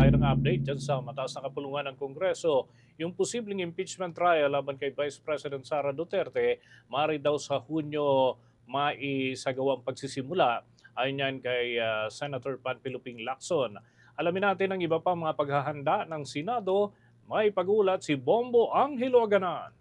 tayo ng update dyan sa mataas na kapulungan ng Kongreso. Yung posibleng impeachment trial laban kay Vice President Sara Duterte, maaari daw sa Hunyo maisagawang pagsisimula. Ayon yan kay Senator Panfilo Ping Lacson. Alamin natin ang iba pa mga paghahanda ng Senado. May pag-ulat si Bombo Angelo Aganan.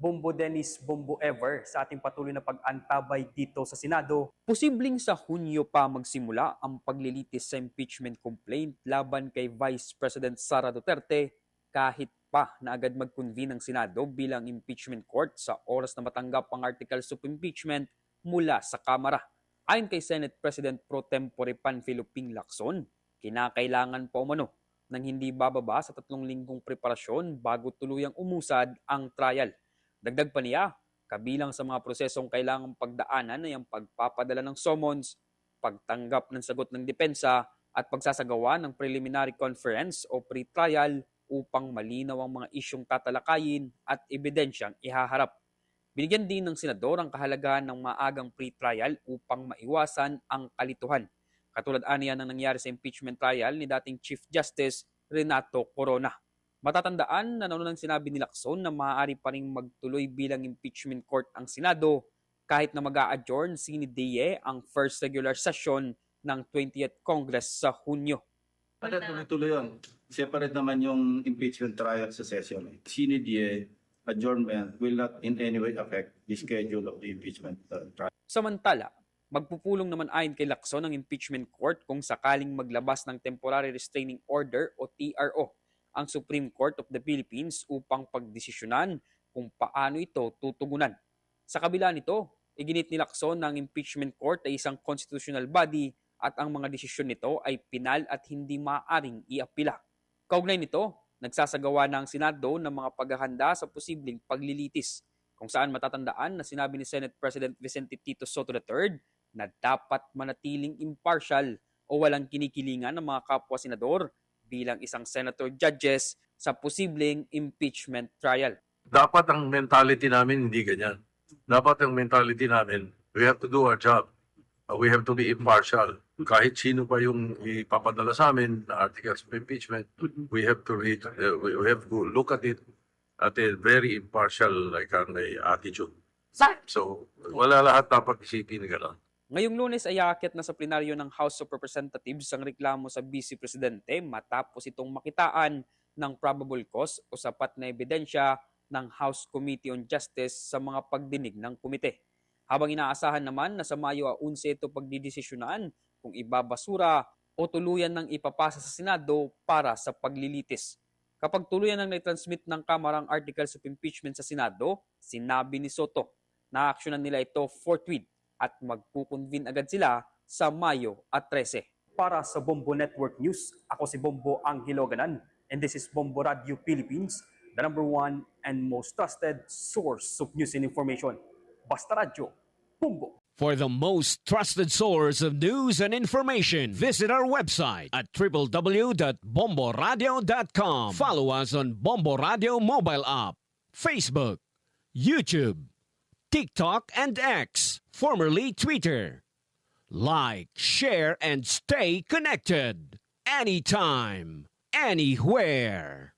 Bombo Dennis, Bombo Ever sa ating patuloy na pag-antabay dito sa Senado. Posibleng sa Hunyo pa magsimula ang paglilitis sa impeachment complaint laban kay Vice President Sara Duterte kahit pa na agad mag-convene ang Senado bilang impeachment court sa oras na matanggap ang articles of impeachment mula sa Kamara. Ayon kay Senate President Pro Tempore Panfilo Ping Lacson, kinakailangan pa umano nang hindi bababa sa 3 linggong preparasyon bago tuluyang umusad ang trial. Dagdag pa niya, kabilang sa mga prosesong kailangang pagdaanan ay ang pagpapadala ng summons, pagtanggap ng sagot ng depensa at pagsasagawa ng preliminary conference o pre-trial upang malinaw ang mga isyong tatalakayin at ebidensyang ihaharap. Binigyan din ng senador ang kahalagahan ng maagang pre-trial upang maiwasan ang kalituhan. Katulad aniya ng nangyari sa impeachment trial ni dating Chief Justice Renato Corona. Matatandaan na naunang sinabi ni Lacson na maaari pa ring magtuloy bilang impeachment court ang Senado kahit na mag-a-adjourn sine die ang first regular session ng 20th Congress sa Hunyo. Tuloy-tuloy yun. Separate naman yung impeachment trial sa session. Sine die adjournment will not in any way affect the schedule of the impeachment trial. Samantala, magpupulong naman ayon kay Lacson ang impeachment court kung sakaling maglabas ng Temporary Restraining Order o TRO ang Supreme Court of the Philippines upang pagdesisyonan kung paano ito tutugunan. Sa kabila nito, iginit ni Lacson na ang impeachment court ay isang constitutional body at ang mga desisyon nito ay pinal at hindi maaaring iapila. Kaugnay nito, nagsasagawa na ang Senado ng mga paghahanda sa posibleng paglilitis, kung saan matatandaan na sinabi ni Senate President Vicente Tito Soto III na dapat manatiling impartial o walang kinikilingan ng mga kapwa-senador bilang isang senator judges sa posibleng impeachment trial. Dapat ang mentality namin hindi ganyan. Dapat ang mentality namin, we have to do our job. We have to be impartial. Kahit sino pa yung ipapadala sa amin na articles of impeachment, we have to read, we have to look at it at a very impartial attitude. So, wala lahat dapat isipin gano'n. Ngayong Lunes ay aakyat na sa plenaryo ng House of Representatives ang reklamo sa Vice Presidente matapos itong makitaan ng probable cause o sapat na ebidensya ng House Committee on Justice sa mga pagdinig ng komite. Habang inaasahan naman na sa Mayo 11 ito pagdidesisyonan kung ibabasura o tuluyan ng ipapasa sa Senado para sa paglilitis. Kapag tuluyan ng naitransmit ng Kamara ang articles of impeachment sa Senado, sinabi ni Soto na aksyonan nila ito forthwith at magkukonvene agad sila sa Mayo 13. Para sa Bombo Network News, ako si Bombo Angelo Aganan, and this is Bombo Radio Philippines, the #1 and most trusted source of news and information. Basta Radio, Bombo! For the most trusted source of news and information, visit our website at www.bomboradio.com. Follow us on Bombo Radio mobile app, Facebook, YouTube, TikTok, and X, formerly Twitter. Like, share, and stay connected. Anytime, anywhere.